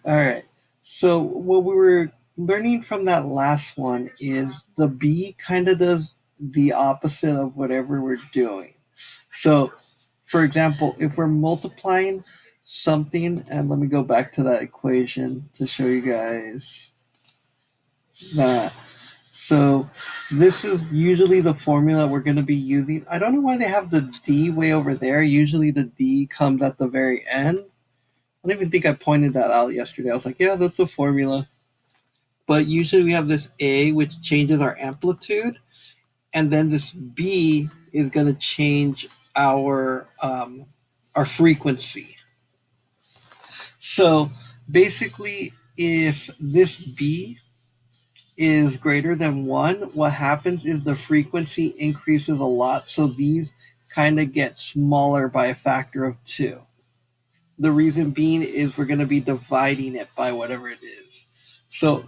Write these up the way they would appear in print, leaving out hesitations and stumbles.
All right. So what we were learning from that last one is the B kind of does the opposite of whatever we're doing. So, for example, if we're multiplying something, and let me go back to that equation to show you guys that. So, this is usually the formula we're going to be using. I don't know why they have the D way over there. Usually the D comes at the very end. I don't even think I pointed that out yesterday. I was like, yeah, that's the formula. But usually we have this A, which changes our amplitude, and then this B is going to change our frequency. So basically, if this B is greater than 1, what happens is the frequency increases a lot. So these kind of get smaller by a factor of 2. The reason being is we're going to be dividing it by whatever it is. So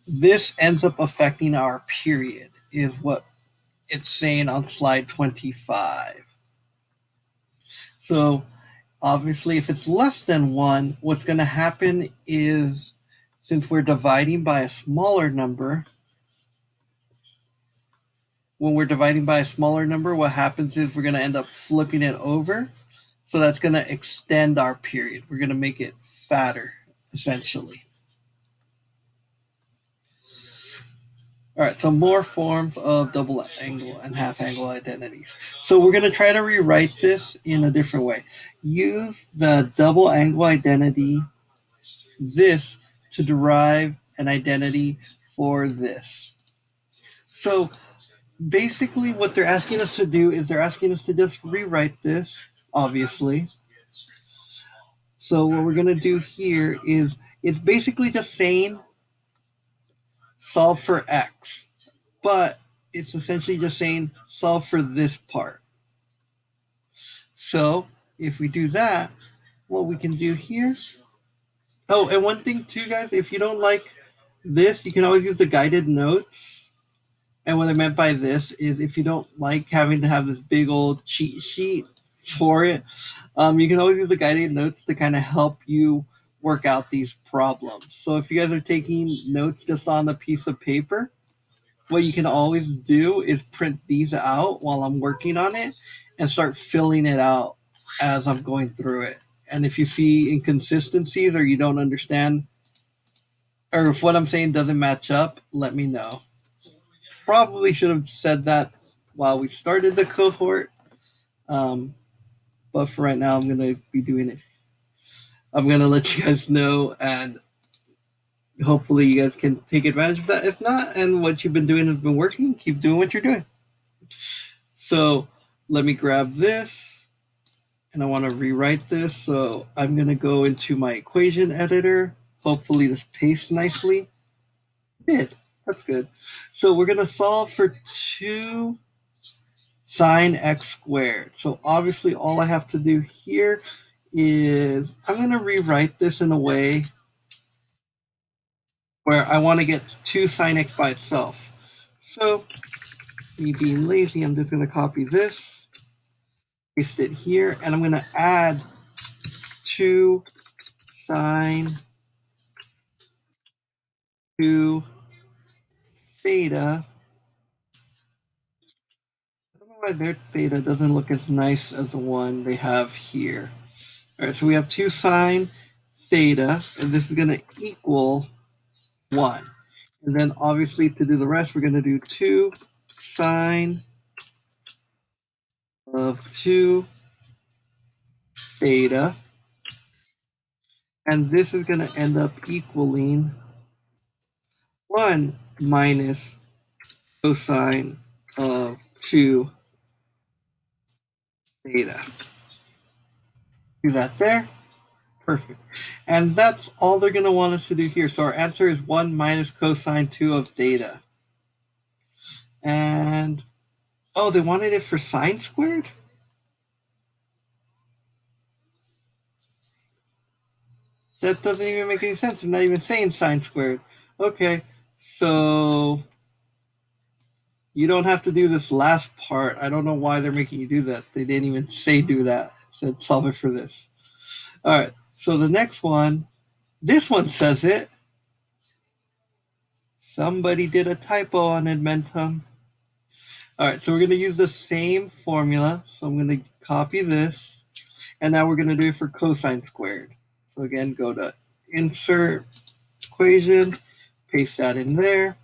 this ends up affecting our period, is what it's saying on slide 25. So obviously, if it's less than 1, what's going to happen is, since we're dividing by a smaller number, when we're dividing by a smaller number, what happens is we're going to end up flipping it over. So that's going to extend our period. We're going to make it fatter, essentially. All right, so more forms of double angle and half angle identities. So we're going to try to rewrite this in a different way. Use the double angle identity, this, to derive an identity for this. So basically what they're asking us to do is they're asking us to just rewrite this, obviously. So what we're going to do here is it's basically just saying solve for x, but it's essentially just saying solve for this part. So if we do that, what we can do here. Oh, and one thing too, guys, if you don't like this, you can always use the guided notes. And what I meant by this is if you don't like having to have this big old cheat sheet for it, you can always use the guided notes to kind of help you work out these problems. So if you guys are taking notes just on a piece of paper, what you can always do is print these out while I'm working on it and start filling it out as I'm going through it. And if you see inconsistencies or you don't understand, or if what I'm saying doesn't match up, let me know. Probably should have said that while we started the cohort, um, but for right now, I'm going to be doing it. I'm going to let you guys know, and hopefully you guys can take advantage of that. If not, and what you've been doing has been working, keep doing what you're doing. So let me grab this, and I want to rewrite this. So I'm going to go into my equation editor. Hopefully this pastes nicely. It did. That's good. So we're going to solve for 2 sine x squared. So obviously all I have to do here is I'm going to rewrite this in a way where I want to get 2 sine x by itself. So me being lazy, I'm just going to copy this, paste it here, and I'm going to add 2 sine 2 theta. I don't know why their theta doesn't look as nice as the one they have here. All right, so we have 2 sine theta, and this is going to equal 1. And then obviously to do the rest, we're going to do 2 sine of 2 theta. And this is going to end up equaling 1 minus cosine of 2 theta. Do that there. Perfect. And that's all they're going to want us to do here. So our answer is 1 minus cosine 2 of theta. And, oh, they wanted it for sine squared? That doesn't even make any sense. I'm not even saying sine squared. Okay, so you don't have to do this last part. I don't know why they're making you do that. They didn't even say do that. It said solve it for this. All right, so the next one This one says it. Somebody did a typo on Edmentum. All right, so we're going to use the same formula. So I'm going to copy this. And now we're going to do it for cosine squared. So again, go to insert equation, paste that in there.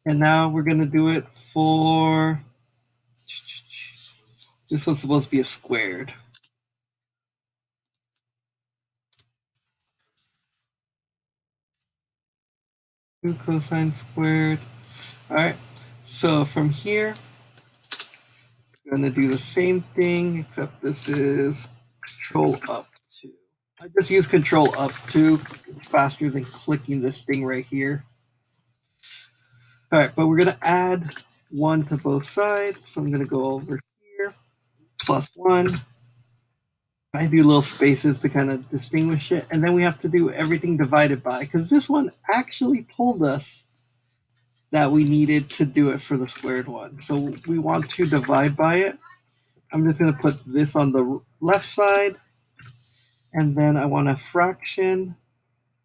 And now we're going to do it for, this was supposed to be a squared. Cosine squared. All right, so from here, we're going to do the same thing, except this is control up 2. I just use control up 2. It's faster than clicking this thing right here. All right, but we're going to add 1 to both sides. So I'm going to go over here, plus 1. I do little spaces to kind of distinguish it. And then we have to do everything divided by, because this one actually told us that we needed to do it for the squared one. So we want to divide by it. I'm just going to put this on the left side. And then I want a fraction.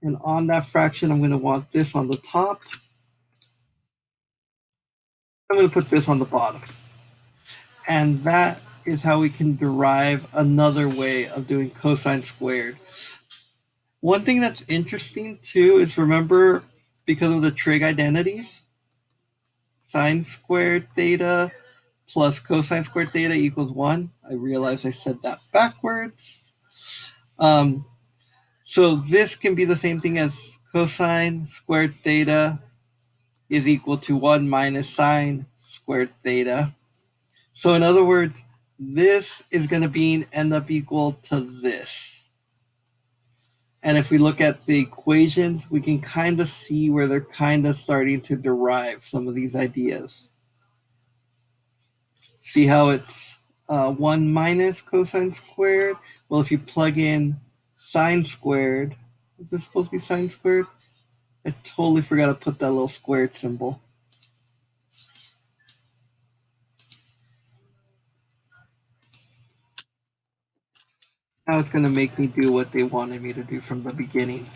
And on that fraction, I'm going to want this on the top. I'm going to put this on the bottom. And that is how we can derive another way of doing cosine squared. One thing that's interesting too is, remember, because of the trig identities, sine squared theta plus cosine squared theta equals 1. I realize I said that backwards. So this can be the same thing as cosine squared theta is equal to 1 minus sine squared theta. So in other words, this is going to end up equal to this. And if we look at the equations, we can kind of see where they're kind of starting to derive some of these ideas. See how it's 1 minus cosine squared? Well, if you plug in sine squared, is this supposed to be sine squared? I totally forgot to put that little squared symbol. Now it's going to make me do what they wanted me to do from the beginning.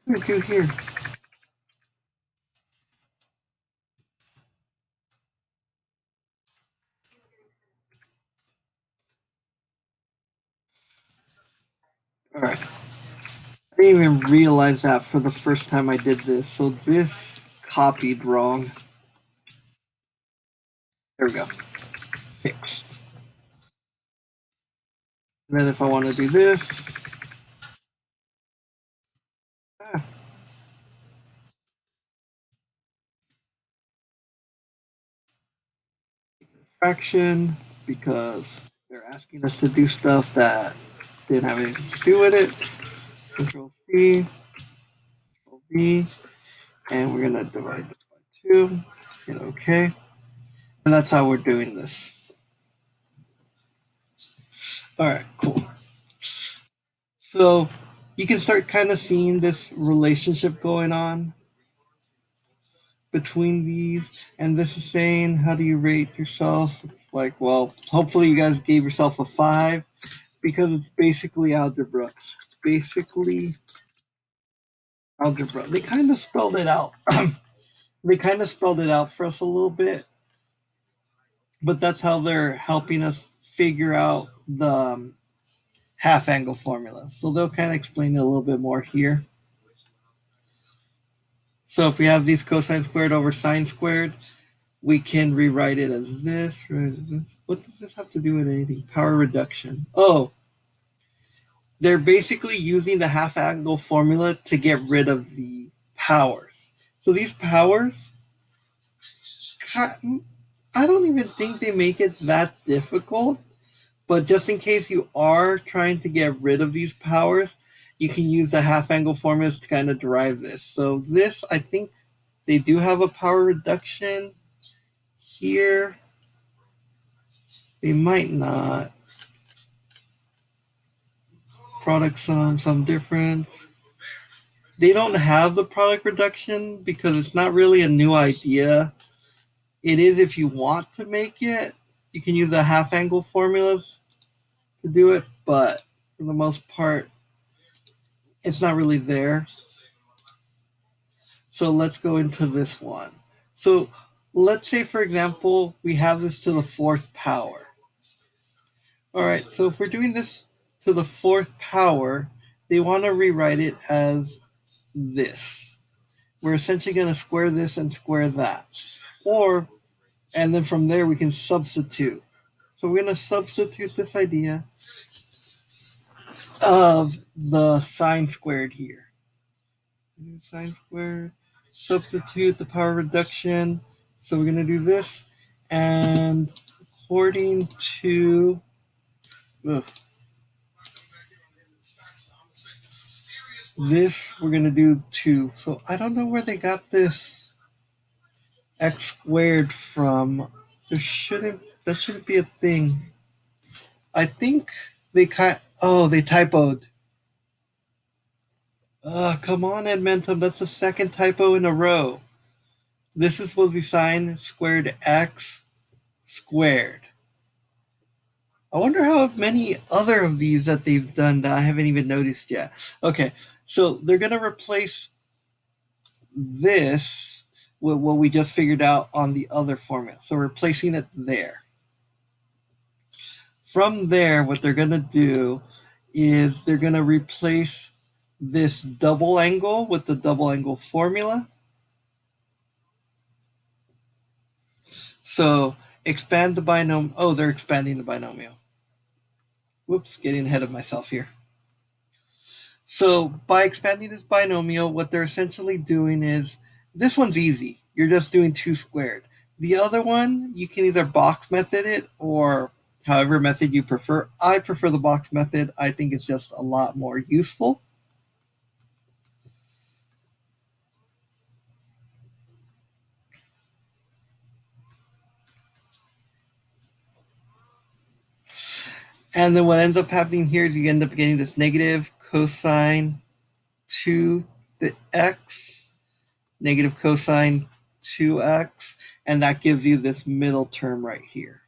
What did I do here? All right. I didn't even realize that for the first time I did this. So this copied wrong. There we go. Fixed. And then if I want to do this, fraction, because they're asking us to do stuff that didn't have anything to do with it. Control C, Control V, and we're going to divide this by 2. Hit OK. And that's how we're doing this. All right, cool. So you can start kind of seeing this relationship going on between these. And this is saying, how do you rate yourself? It's like, well, hopefully you guys gave yourself a 5 because it's basically algebra. Basically algebra. They kind of spelled it out. They kind of spelled it out for us a little bit, but that's how they're helping us figure out the half angle formula. So they'll kind of explain it a little bit more here. So if we have these cosine squared over sine squared, we can rewrite it as this. What does this have to do with anything? Power reduction. Oh, they're basically using the half angle formula to get rid of the powers. So these powers, I don't even think they make it that difficult. But just in case you are trying to get rid of these powers, you can use the half angle formulas to kind of derive this. So this, I think they do have a power reduction here. They might not. Product sum, some difference. They don't have the product reduction because it's not really a new idea. It is if you want to make it. You can use the half angle formulas to do it, but for the most part, it's not really there. So let's go into this one. So let's say, for example, we have this to the fourth power. All right, so if we're doing this to the fourth power, they want to rewrite it as this. We're essentially going to square this and square that. And then from there we can substitute. So we're going to substitute this idea of the sine squared here. Sine squared, substitute the power reduction. So we're going to do this. And according to this, we're going to do 2. So I don't know where they got this x squared from. That shouldn't be a thing. I think they typoed. Come on, Edmentum. That's the second typo in a row. This is supposed to be sine squared x squared. I wonder how many other of these that they've done that I haven't even noticed yet. Okay, so they're going to replace this with what we just figured out on the other formula. So we're replacing it there. From there, what they're going to do is they're going to replace this double angle with the double angle formula. So expand the binomial. Oh, they're expanding the binomial. Whoops, getting ahead of myself here. So by expanding this binomial, what they're essentially doing is, this one's easy. You're just doing 2 squared. The other one, you can either box method it or however method you prefer. I prefer the box method. I think it's just a lot more useful. And then what ends up happening here is you end up getting this negative cosine 2x, negative cosine 2x, and that gives you this middle term right here.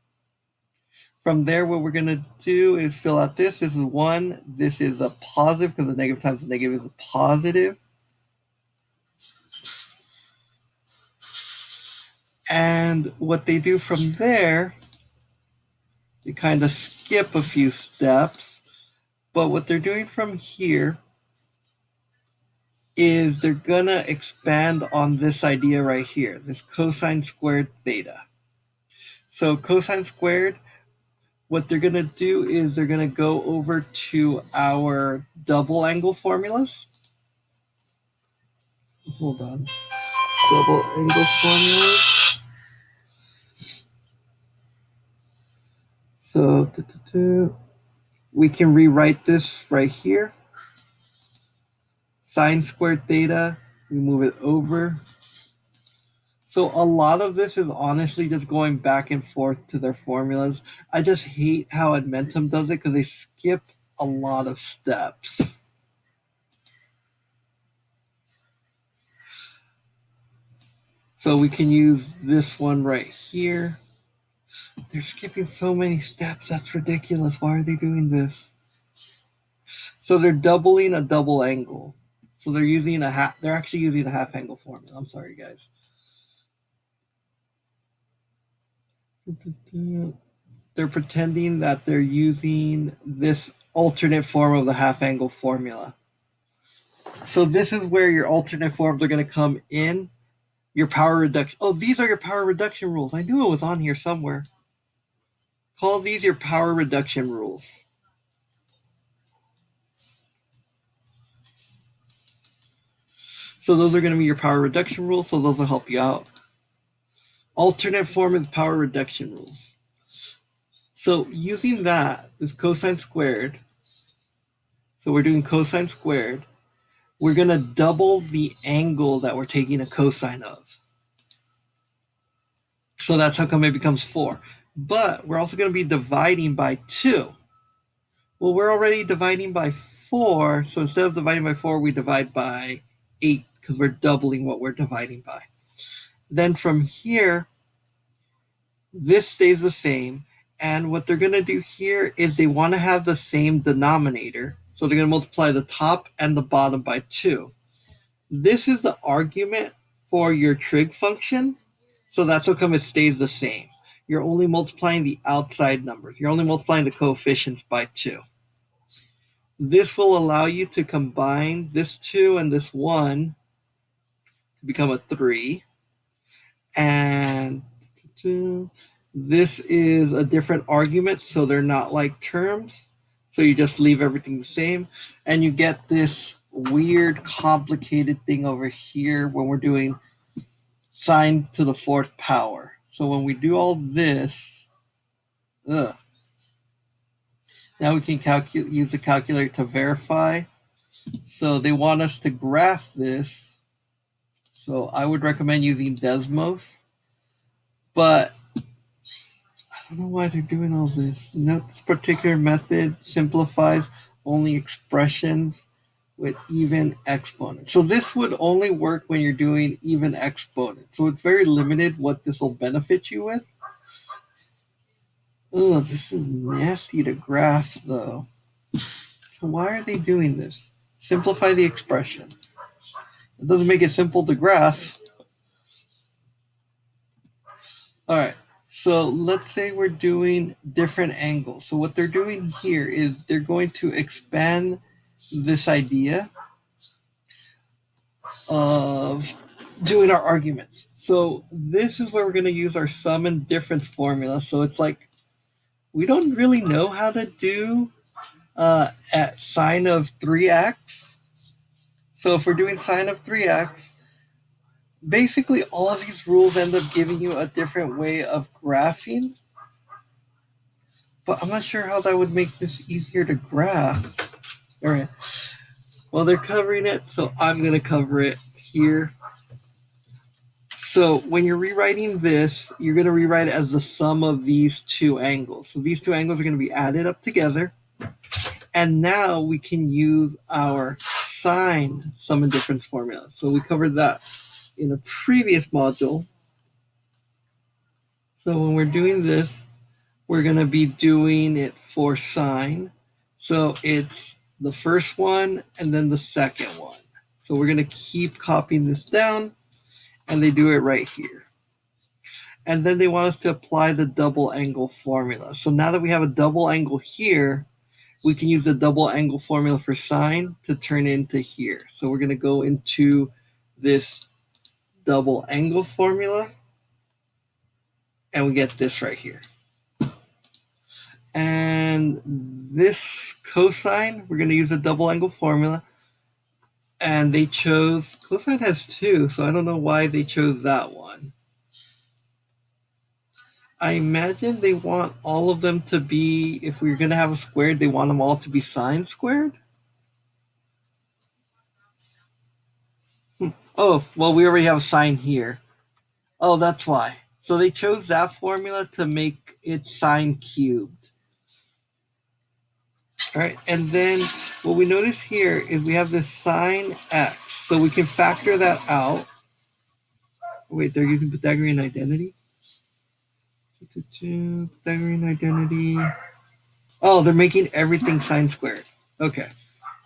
From there, what we're going to do is fill out this. This is 1. This is a positive because the negative times the negative is a positive. And what they do from there, they kind of skip a few steps. But what they're doing from here is they're going to expand on this idea right here, this cosine squared theta. So cosine squared, what they're going to do is they're going to go over to our double angle formulas. Hold on. Double angle formulas. So we can rewrite this right here. Sine squared theta, we move it over. So a lot of this is honestly just going back and forth to their formulas. I just hate how Edmentum does it because they skip a lot of steps. So we can use this one right here. They're skipping so many steps. That's ridiculous. Why are they doing this? So they're doubling a double angle. So they're using a half. They're actually using a half angle formula. I'm sorry, guys. They're pretending that they're using this alternate form of the half angle formula. So this is where your alternate forms are going to come in. Your power reduction. Oh, these are your power reduction rules. I knew it was on here somewhere. Call these your power reduction rules. So those are going to be your power reduction rules. So those will help you out. Alternate form is power reduction rules. So using that, this cosine squared. So we're doing cosine squared. We're going to double the angle that we're taking a cosine of. So that's how come it becomes 4. But we're also going to be dividing by 2. Well, we're already dividing by 4. So instead of dividing by 4, we divide by 8 because we're doubling what we're dividing by. Then from here, this stays the same. And what they're going to do here is they want to have the same denominator. So they're going to multiply the top and the bottom by 2. This is the argument for your trig function. So that's how come it stays the same. You're only multiplying the outside numbers. You're only multiplying the coefficients by 2. This will allow you to combine this 2 and this 1 to become a 3. And this is a different argument, so they're not like terms. So you just leave everything the same. And you get this weird, complicated thing over here when we're doing sine to the 4th power. So when we do all this, now we can use the calculator to verify. So they want us to graph this. So I would recommend using Desmos. But I don't know why they're doing all this. Note this particular method simplifies only expressions with even exponents. So this would only work when you're doing even exponents. So it's very limited what this will benefit you with. Oh, this is nasty to graph though. So why are they doing this? Simplify the expression. It doesn't make it simple to graph. All right. So let's say we're doing different angles. So what they're doing here is they're going to expand this idea of doing our arguments. So this is where we're going to use our sum and difference formula. So it's like we don't really know how to do at sine of 3x. So if we're doing sine of 3x, basically all of these rules end up giving you a different way of graphing. But I'm not sure how that would make this easier to graph. All right. Well, they're covering it, so I'm going to cover it here. So when you're rewriting this, you're going to rewrite it as the sum of these two angles. So these two angles are going to be added up together. And now we can use our sine sum and difference formula. So we covered that in a previous module. So when we're doing this, we're going to be doing it for sine. So it's the first one and then the second one. So we're going to keep copying this down, and they do it right here. And then they want us to apply the double angle formula. So now that we have a double angle here, we can use the double angle formula for sine to turn into here. So we're going to go into this double angle formula, and we get this right here. And this cosine, we're going to use a double angle formula. And they chose, cosine has 2, so I don't know why they chose that one. I imagine they want all of them to be, if we're going to have a squared, they want them all to be sine squared. Oh, well, we already have a sine here. Oh, that's why. So they chose that formula to make it sine cubed. All right, and then what we notice here is we have this sine x. So we can factor that out. Wait, they're using Pythagorean identity? Pythagorean identity. Oh, they're making everything sine squared. Okay.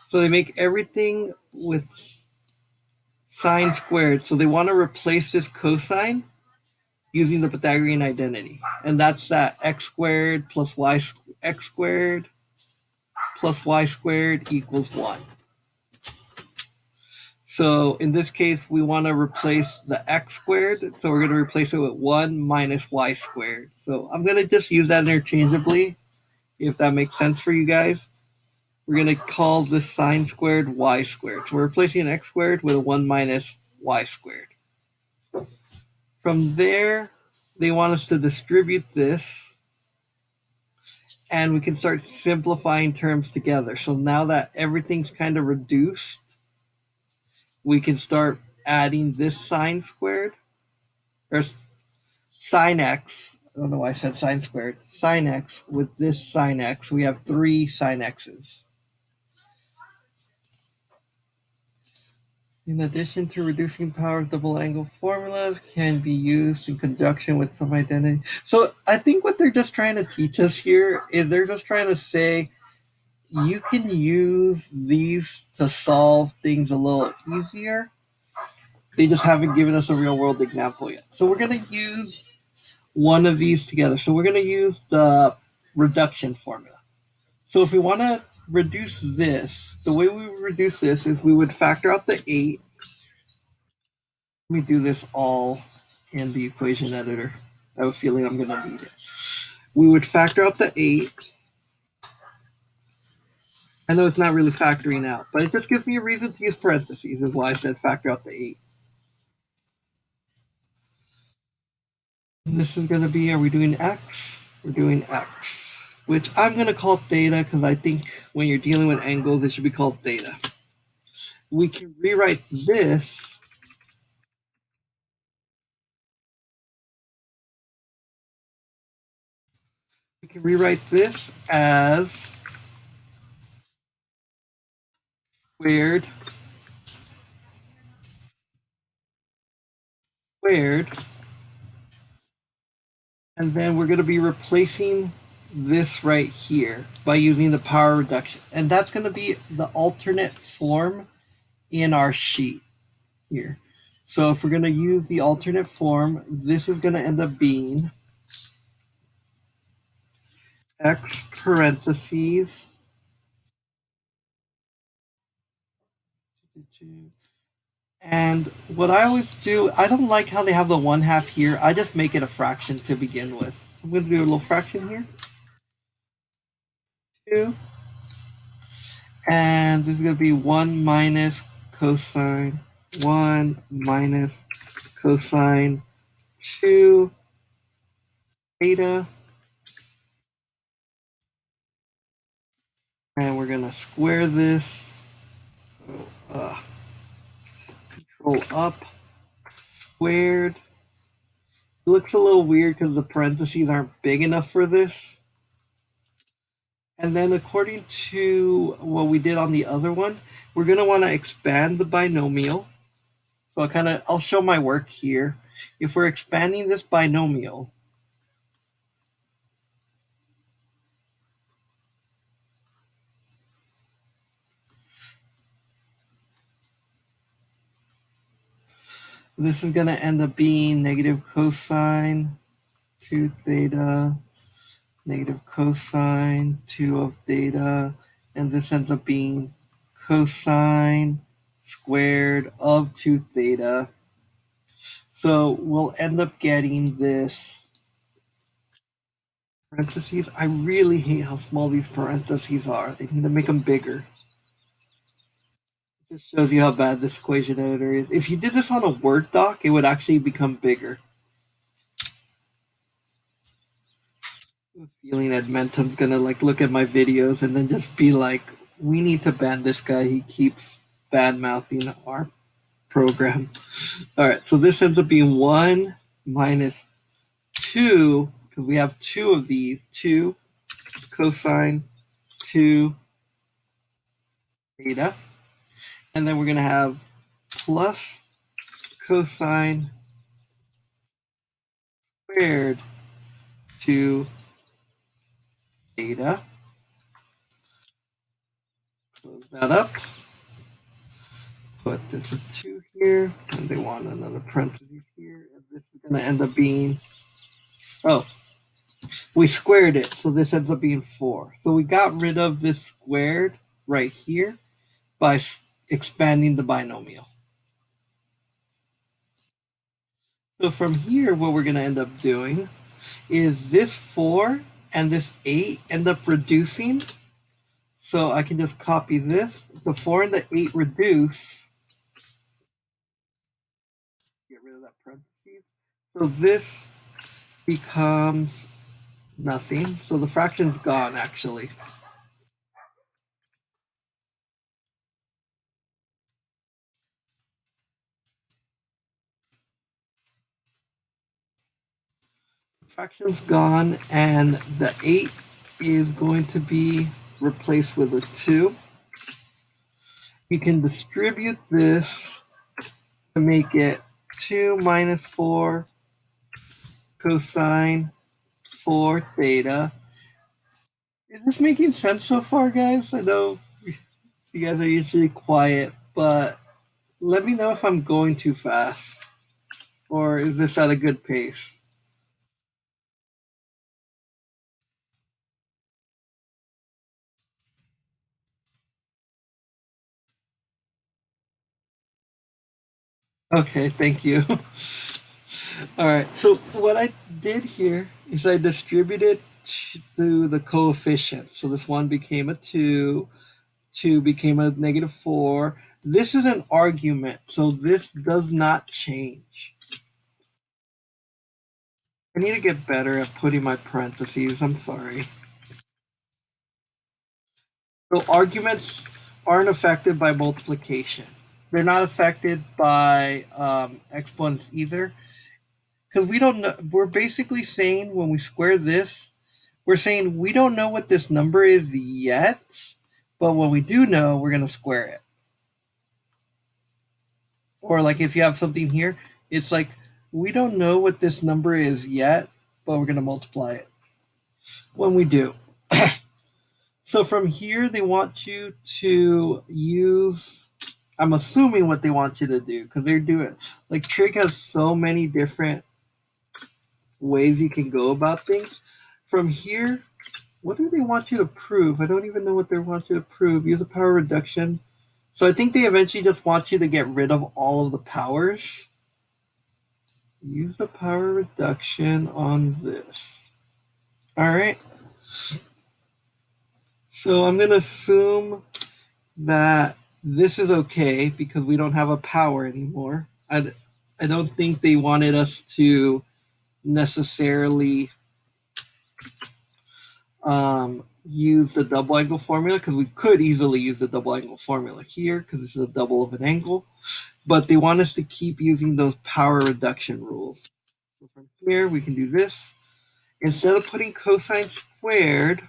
So they make everything with sine squared. So they want to replace this cosine using the Pythagorean identity. And that's that x squared plus y x squared plus y squared equals 1. So in this case, we want to replace the x squared. So we're going to replace it with 1 minus y squared. So I'm going to just use that interchangeably, if that makes sense for you guys. We're going to call this sine squared y squared. So we're replacing x squared with a 1 minus y squared. From there, they want us to distribute this, and we can start simplifying terms together. So now that everything's kind of reduced, we can start adding this sine squared, or sine x. I don't know why I said sine squared. Sine x with this sine x. We have 3 sine x's. In addition to reducing power, double angle formulas can be used in conjunction with some identity. So I think what they're just trying to teach us here is they're just trying to say you can use these to solve things a little easier. They just haven't given us a real world example yet. So we're going to use one of these together. So we're going to use the reduction formula. So if we want to reduce this, the way we would reduce this is we would factor out the 8. Let me do this all in the equation editor. I have a feeling I'm going to need it. We would factor out the 8. I know it's not really factoring out, but it just gives me a reason to use parentheses, is why I said factor out the 8. And this is going to be, are we doing x? We're doing x, which I'm going to call theta because I think when you're dealing with angles, it should be called theta. We can rewrite this as squared and then we're going to be replacing this right here by using the power reduction. And that's going to be the alternate form in our sheet here. So if we're going to use the alternate form, this is going to end up being x parentheses and what I always do, I don't like how they have the 1/2 here. I just make it a fraction to begin with. I'm going to do a little fraction here. 2. And this is going to be 1 minus cosine 1 minus cosine 2 theta. And we're going to square this. So, control up, squared. It looks a little weird because the parentheses aren't big enough for this. And then according to what we did on the other one, we're going to want to expand the binomial. So I'll show my work here. If we're expanding this binomial, this is going to end up being negative cosine 2 theta, negative cosine 2 of theta, and this ends up being cosine squared of 2 theta. So we'll end up getting this parentheses. I really hate how small these parentheses are. They need to make them bigger. It just shows you how bad this equation editor is. If you did this on a Word doc, it would actually become bigger. I'm feeling Edmentum's gonna look at my videos and then just be like, we need to ban this guy. He keeps bad mouthing our program. All right, so this ends up being 1 minus 2, because we have 2 of these, 2 cosine 2 theta. And then we're going to have plus cosine squared 2 theta. Close that up. Put this at 2 here, and they want another parentheses here. And this is going to end up being, we squared it, so this ends up being 4. So we got rid of this squared right here by expanding the binomial. So from here, what we're going to end up doing is this 4 and this 8 end up reducing. So I can just copy this. The 4 and the 8 reduce. Get rid of that parentheses. So this becomes nothing. So the fraction's gone, actually. Fraction's gone, and the 8 is going to be replaced with a 2. You can distribute this to make it 2 minus 4 cosine 4 theta. Is this making sense so far, guys? I know you guys are usually quiet, but let me know if I'm going too fast. Or is this at a good pace? Okay, thank you. All right, so what I did here is I distributed to the coefficient. So this one became a 2, 2 became a negative 4. This is an argument, so this does not change. I need to get better at putting my parentheses. I'm sorry. So arguments aren't affected by multiplication. They're not affected by exponents either. Because we don't know, we're basically saying when we square this, we're saying we don't know what this number is yet, but when we do know, we're going to square it. Or like if you have something here, it's like we don't know what this number is yet, but we're going to multiply it when we do. So from here, they want you to use, I'm assuming what they want you to do, because they're doing, like trig has so many different ways you can go about things. From here, what do they want you to prove? I don't even know what they want you to prove. Use a power reduction. So I think they eventually just want you to get rid of all of the powers. Use the power reduction on this. All right. So I'm going to assume that this is okay because we don't have a power anymore. I don't think they wanted us to necessarily use the double angle formula because we could easily use the double angle formula here because this is a double of an angle, but they want us to keep using those power reduction rules. So from here, we can do this. Instead of putting cosine squared,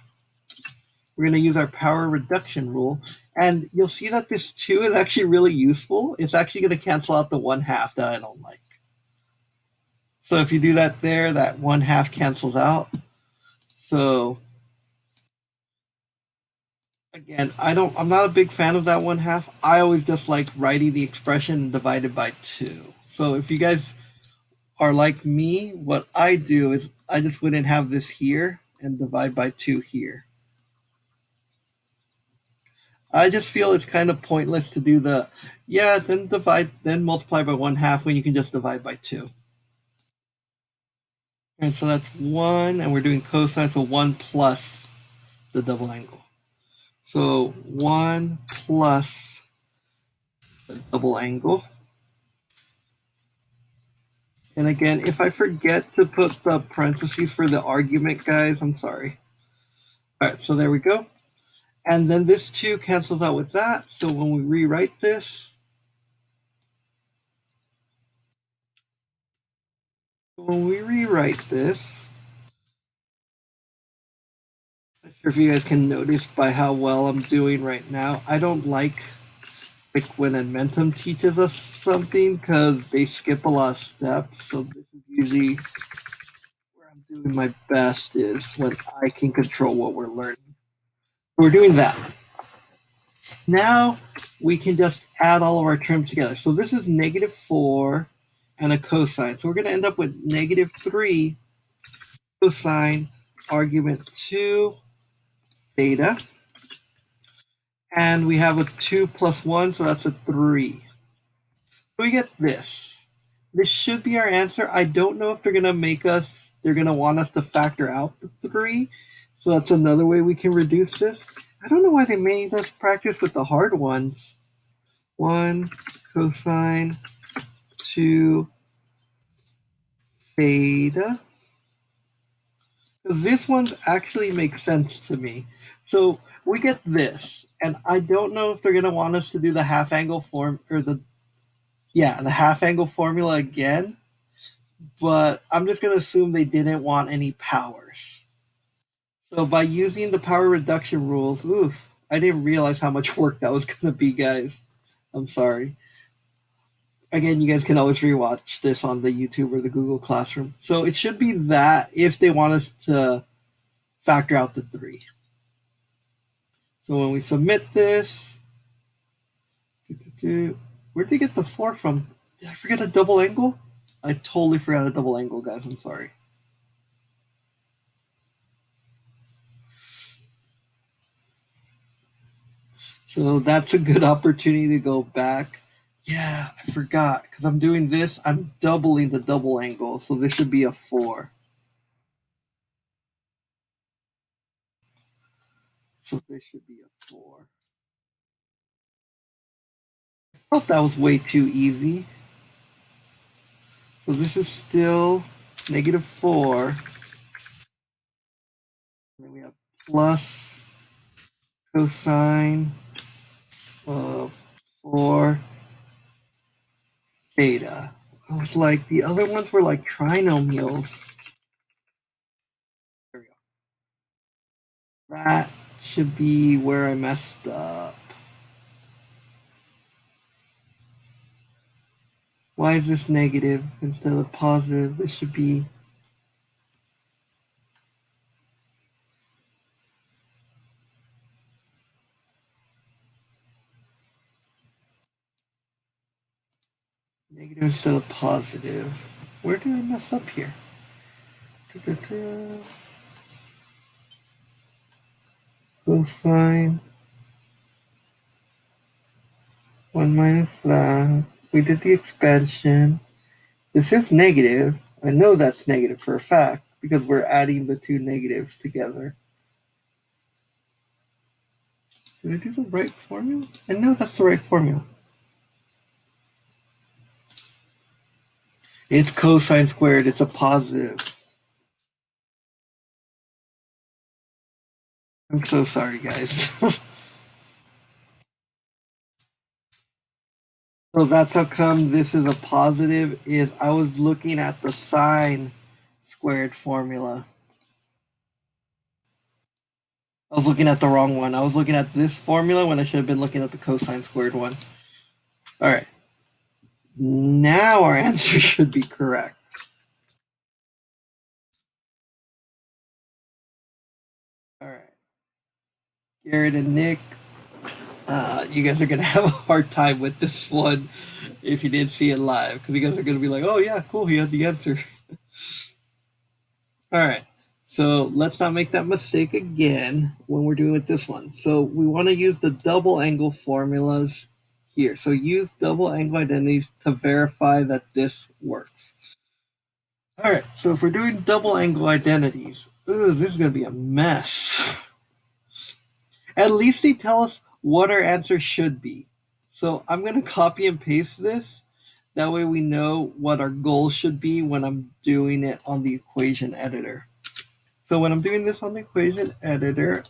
we're going to use our power reduction rule. And you'll see that this 2 is actually really useful. It's actually going to cancel out the 1/2 that I don't like. So if you do that there, that 1/2 cancels out. So again, I'm not a big fan of that 1/2. I always just like writing the expression divided by 2. So if you guys are like me, what I do is I just wouldn't have this here and divide by 2 here. I just feel it's kind of pointless to do then multiply by 1/2 when you can just divide by 2. And so that's 1, and we're doing cosine, so 1 plus the double angle. So 1 plus the double angle. And again, if I forget to put the parentheses for the argument, guys, I'm sorry. All right, so there we go. And then this 2 cancels out with that. So when we rewrite this, I'm not sure if you guys can notice by how well I'm doing right now. I don't like when Admentum teaches us something because they skip a lot of steps. So this is usually where I'm doing my best is when I can control what we're learning. We're doing that. Now we can just add all of our terms together. So this is negative 4 and a cosine. So we're going to end up with negative 3 cosine argument 2 theta. And we have a 2 plus 1, so that's a 3. So we get this. This should be our answer. I don't know if they're going to want us to factor out the 3. So that's another way we can reduce this. I don't know why they made us practice with the hard ones. 1 cosine 2 theta. This one actually makes sense to me. So we get this, and I don't know if they're going to want us to do the half angle the half angle formula again, but I'm just going to assume they didn't want any powers. So by using the power reduction rules, I didn't realize how much work that was going to be, guys. I'm sorry. again, you guys can always rewatch this on the YouTube or the Google Classroom. So it should be that if they want us to factor out the 3. So when we submit this, where did they get the 4 from? Did I forget a double angle? I totally forgot a double angle, guys. I'm sorry. So that's a good opportunity to go back. Yeah, I forgot because I'm doing this. I'm doubling the double angle, so this should be a 4. So this should be a 4. I thought that was way too easy. So this is still -4. And then we have plus cosine of 4 theta. I was like, the other ones were like trinomials. There we go. That should be where I messed up. Why is this negative instead of positive? This should be negative instead of positive. Where did I mess up here? Cosine 1 minus that. We did the expansion. This is negative. I know that's negative for a fact because we're adding the 2 negatives together. Did I do the right formula? I know that's the right formula. It's cosine squared. It's a positive. I'm so sorry, guys. So that's how come this is a positive, is I was looking at the sine squared formula. I was looking at the wrong one. I was looking at this formula when I should have been looking at the cosine squared one. All right. Now our answer should be correct. All right. Garrett and Nick, you guys are going to have a hard time with this one if you didn't see it live, because you guys are going to be like, oh, yeah, cool, he had the answer. All right. So let's not make that mistake again when we're doing with this one. So we want to use the double angle formulas here. So use double angle identities to verify that this works. All right. So if we're doing double angle identities, ooh, this is going to be a mess. At least they tell us what our answer should be. So I'm going to copy and paste this. That way we know what our goal should be when I'm doing it on the equation editor. So when I'm doing this on the equation editor,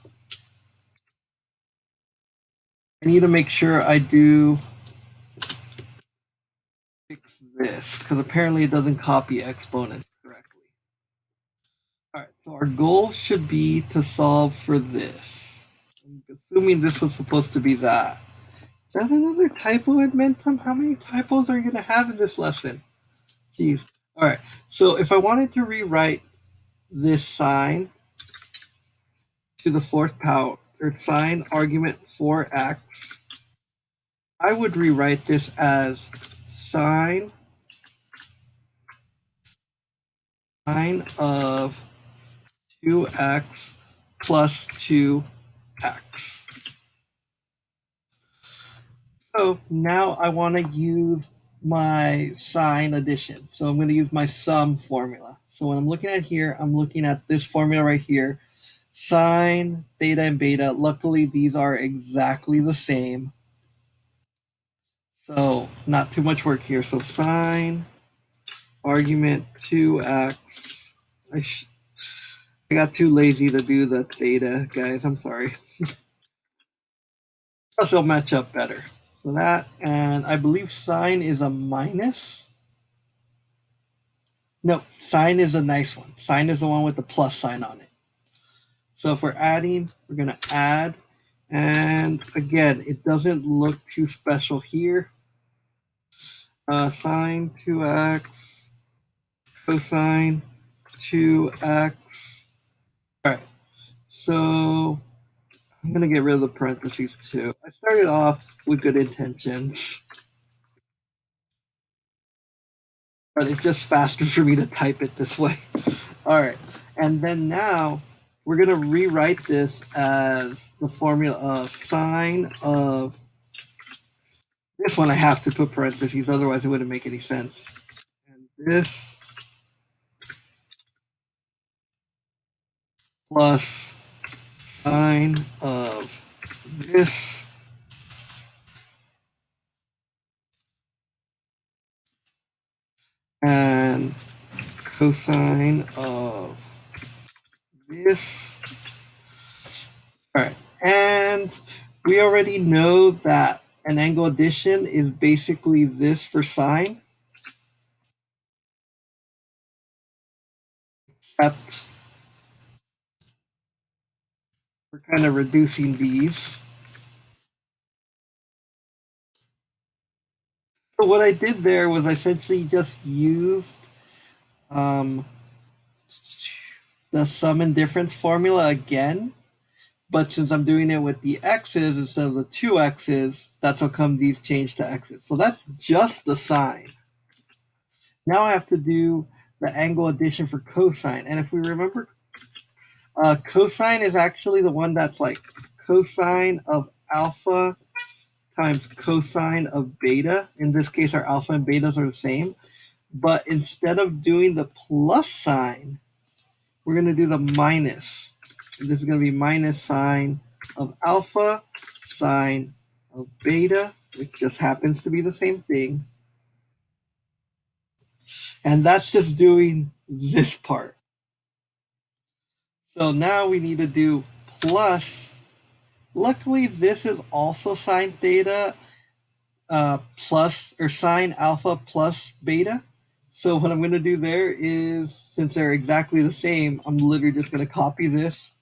I need to make sure I do fix this, because apparently it doesn't copy exponents correctly. All right, so our goal should be to solve for this. I'm assuming this was supposed to be that. Is that another typo in Mentum? How many typos are you going to have in this lesson? Jeez. All right, so if I wanted to rewrite this sine to the 4th power, or sine argument 4x, I would rewrite this as sine of 2x plus 2x. So now I want to use my sine addition. So I'm going to use my sum formula. So when I'm looking at here, I'm looking at this formula right here. Sine, theta, and beta. Luckily, these are exactly the same. So not too much work here. So sine argument 2x. I got too lazy to do the theta, guys. I'm sorry. Plus, it'll match up better. So that, and I believe sine is a minus. No, sine is a nice one. Sine is the one with the plus sign on it. So if we're adding, we're going to add. And again, it doesn't look too special here. Sine 2x, cosine 2x. All right, so I'm going to get rid of the parentheses too. I started off with good intentions, but it's just faster for me to type it this way. All right, and then now we're going to rewrite this as the formula of sine of this one. I have to put parentheses, otherwise it wouldn't make any sense. And this plus sine of this and cosine of this. All right, and we already know that an angle addition is basically this for sine, except we're kind of reducing these. So what I did there was I essentially just used um, the sum and difference formula again, but since I'm doing it with the x's instead of the two x's, that's how come these change to x's. So that's just the sine. Now I have to do the angle addition for cosine. And if we remember, cosine is actually the one that's like cosine of alpha times cosine of beta. In this case, our alpha and betas are the same. But instead of doing the plus sign, we're going to do the minus. This is going to be minus sine of alpha, sine of beta, which just happens to be the same thing. And that's just doing this part. So now we need to do plus. Luckily, this is also sine theta plus, or sine alpha plus beta. So what I'm going to do there is, since they're exactly the same, I'm literally just going to copy this,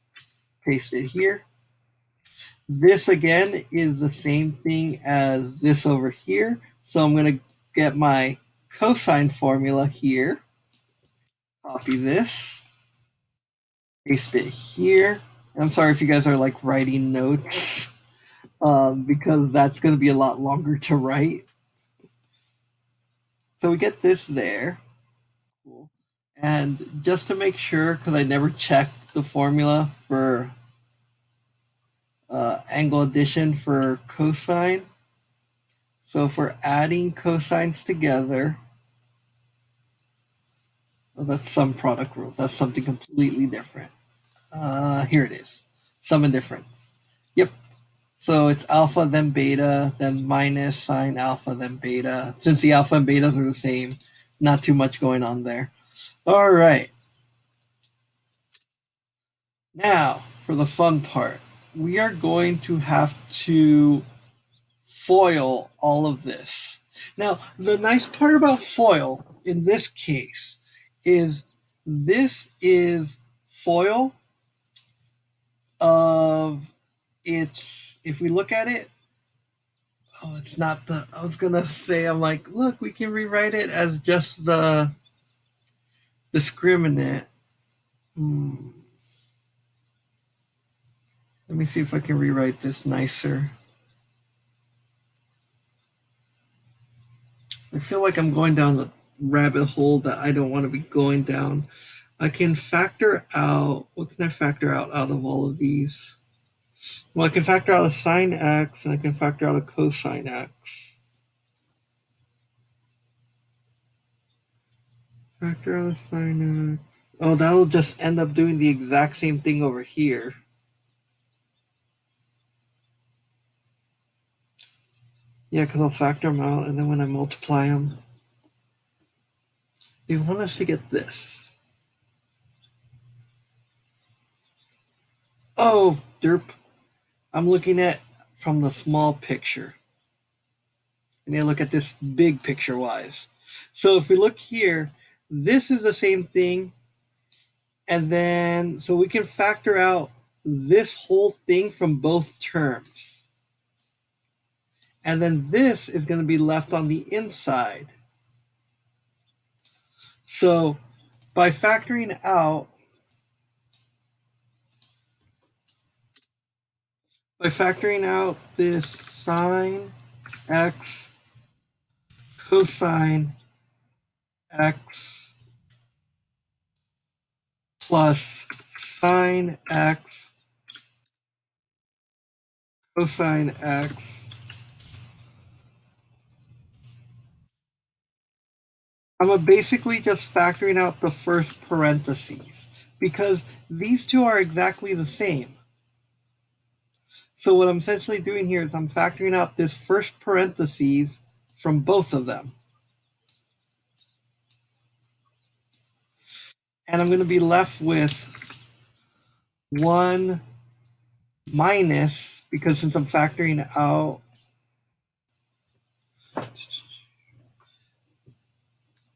paste it here. This again is the same thing as this over here. So I'm going to get my cosine formula here, copy this, paste it here. I'm sorry if you guys are like writing notes because that's going to be a lot longer to write. So we get this there. Cool. And just to make sure, because I never checked the formula for angle addition for cosine. So if we're adding cosines together, well, that's sum product rule. That's something completely different. Here it is. Sum and difference. Yep. So it's alpha, then beta, then minus sine alpha, then beta. Since the alpha and betas are the same, not too much going on there. All right. Now, for the fun part, we are going to have to FOIL all of this. Now, the nice part about FOIL in this case is this is FOIL of its, if we look at it, oh, it's not the, I was going to say, I'm like, look, we can rewrite it as just the discriminant. Let me see if I can rewrite this nicer. I feel like I'm going down the rabbit hole that I don't want to be going down. I can factor out, what can I factor out of all of these? Well, I can factor out a sine x and I can factor out a cosine x. Factor out a sine x. Oh, that'll just end up doing the exact same thing over here. Yeah, because I'll factor them out and then when I multiply them, they want us to get this. Oh, derp. I'm looking at from the small picture. And they look at this big picture wise. So if we look here, this is the same thing. And then, so we can factor out this whole thing from both terms. And then this is going to be left on the inside. So by factoring out this sine x cosine x plus sine x cosine x, I'm basically just factoring out the first parentheses because these two are exactly the same. So what I'm essentially doing here is I'm factoring out this first parentheses from both of them. And I'm going to be left with 1 minus, because since I'm factoring out,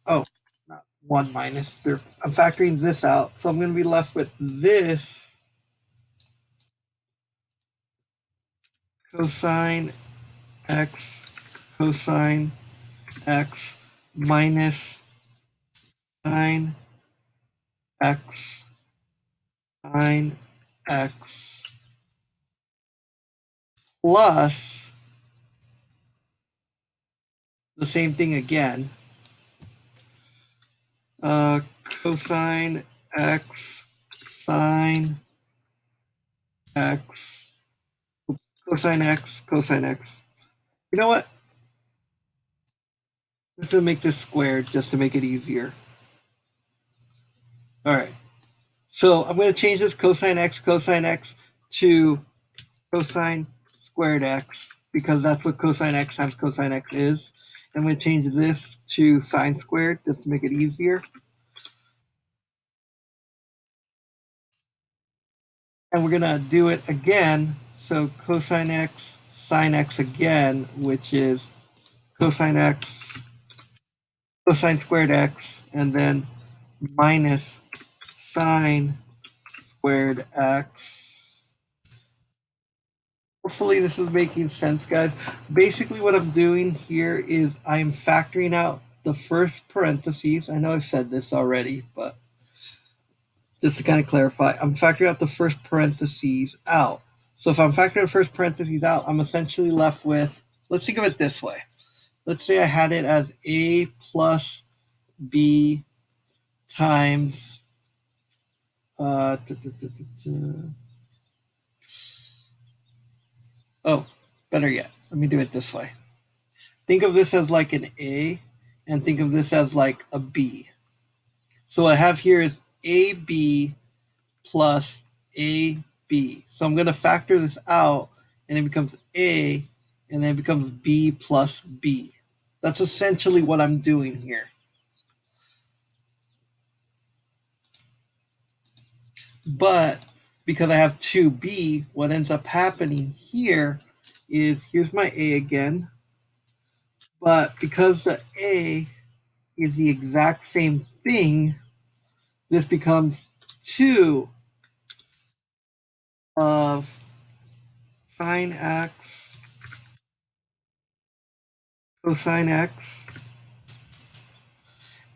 oh, not 1 minus, I'm factoring this out. So I'm going to be left with this cosine x cosine x minus sine x sine x plus the same thing again, cosine x sine x cosine x cosine x. You know what? Let's just make this squared just to make it easier. All right. So I'm going to change this cosine x to cosine squared x because that's what cosine x times cosine x is. I'm going to change this to sine squared just to make it easier. And we're going to do it again. So cosine x sine x again, which is cosine x cosine squared x, and then minus sine squared x. Hopefully this is making sense, guys. Basically what I'm doing here is I'm factoring out the first parentheses. I know I've said this already, but just to kind of clarify, I'm factoring out the first parentheses out. So if I'm factoring the first parentheses out, I'm essentially left with, let's think of it this way. Let's say I had it as a plus b times oh, better yet, let me do it this way. Think of this as like an A and think of this as like a B. So what I have here is AB plus AB. So I'm going to factor this out and it becomes A and then it becomes B plus B. That's essentially what I'm doing here. But because I have 2B, what ends up happening here is, here's my A again. But because the A is the exact same thing, this becomes 2 of sine x cosine x.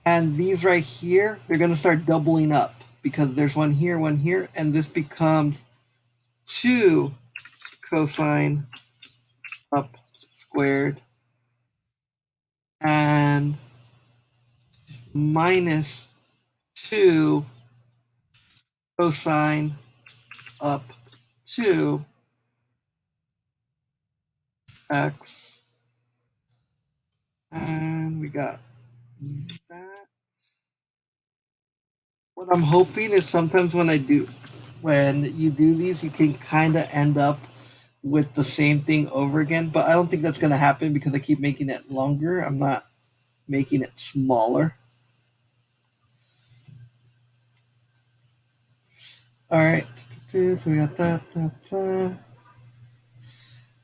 And these right here, they're going to start doubling up because there's one here, and this becomes 2 cosine up squared and minus 2 cosine up 2 x. And we got that. What I'm hoping is sometimes when you do these, you can kind of end up with the same thing over again. But I don't think that's going to happen because I keep making it longer. I'm not making it smaller. All right. So we got that.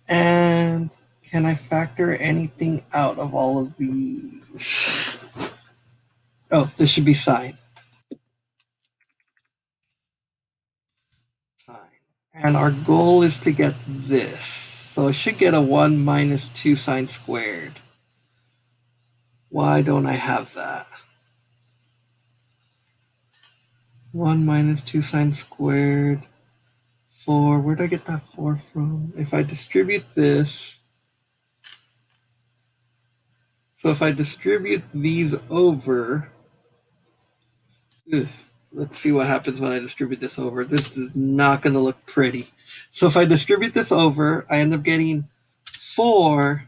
And can I factor anything out of all of these? Oh, this should be sine. Sine. And our goal is to get this. So I should get a 1 minus 2 sine squared. Why don't I have that? 1 minus 2 sine squared. 4. Where did I get that 4 from? If I distribute this, so if I distribute these over, let's see what happens when I distribute this over. This is not going to look pretty. So if I distribute this over, I end up getting 4.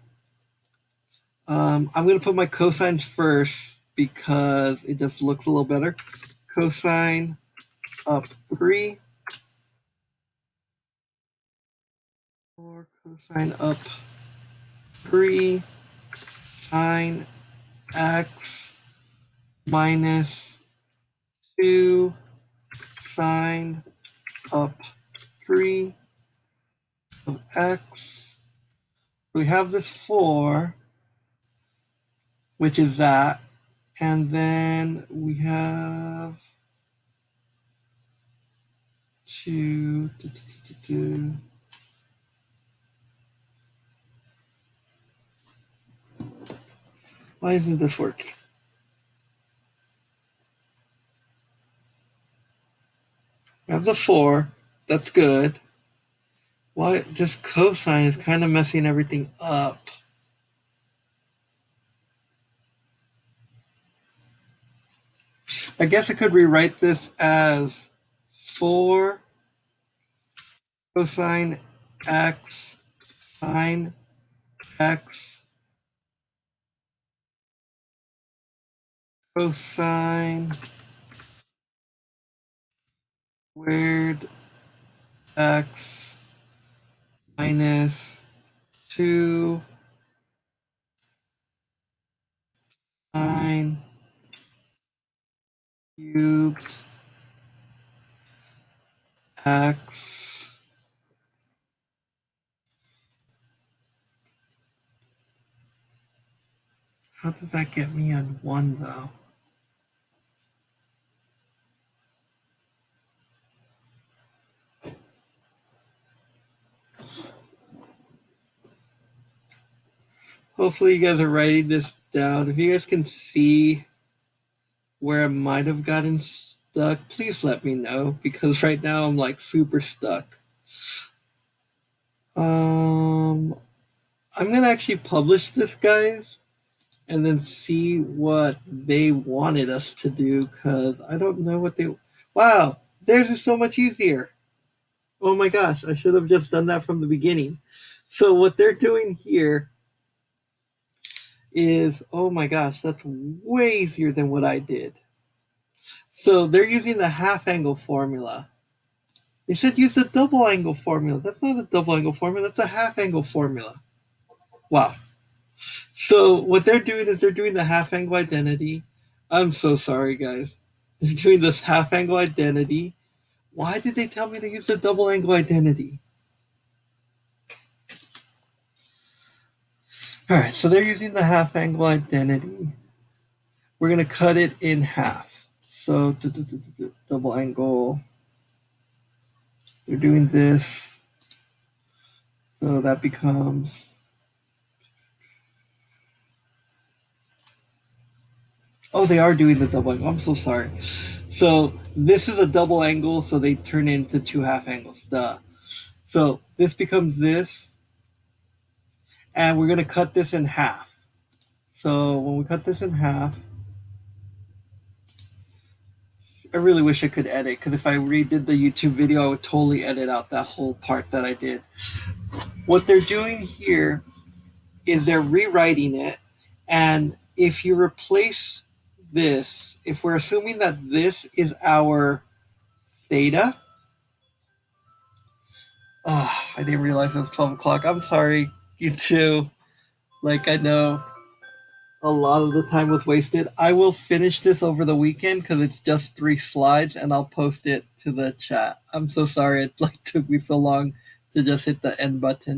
I'm going to put my cosines first because it just looks a little better. Cosine up 3. 4 cosine up 3 sine x minus 2 sine up 3 of x. We have this 4, which is that. And then we have 2. Why isn't this working? We have the 4. That's good. Why this cosine is kind of messing everything up. I guess I could rewrite this as 4 cosine x sine x cosine squared x minus 2 sine cubed x. How does that get me on 1 though? Hopefully you guys are writing this down. If you guys can see where I might have gotten stuck, please let me know because right now I'm like super stuck. I'm gonna actually publish this, guys, and then see what they wanted us to do because I don't know what they. Wow, theirs is so much easier. Oh my gosh, I should have just done that from the beginning. So what they're doing here is, oh my gosh, that's way easier than what I did. So they're using the half angle formula. They said use the double angle formula. That's not a double angle formula, that's a half angle formula. Wow. So what they're doing is they're doing the half angle identity. I'm so sorry, guys. They're doing this half angle identity. Why did they tell me to use the double angle identity? All right, so they're using the half angle identity. We're going to cut it in half. So double angle. They're doing this. So that becomes. Oh, they are doing the double angle. I'm so sorry. So this is a double angle, so they turn into 2 half angles. Duh. So this becomes this. And we're going to cut this in half. So when we cut this in half, I really wish I could edit because if I redid the YouTube video, I would totally edit out that whole part that I did. What they're doing here is they're rewriting it. And if you replace this, if we're assuming that this is our theta, I didn't realize it was 12 o'clock. I'm sorry, you too. Like, I know a lot of the time was wasted. I will finish this over the weekend because it's just 3 slides and I'll post it to the chat. I'm so sorry it like took me so long to just hit the end button.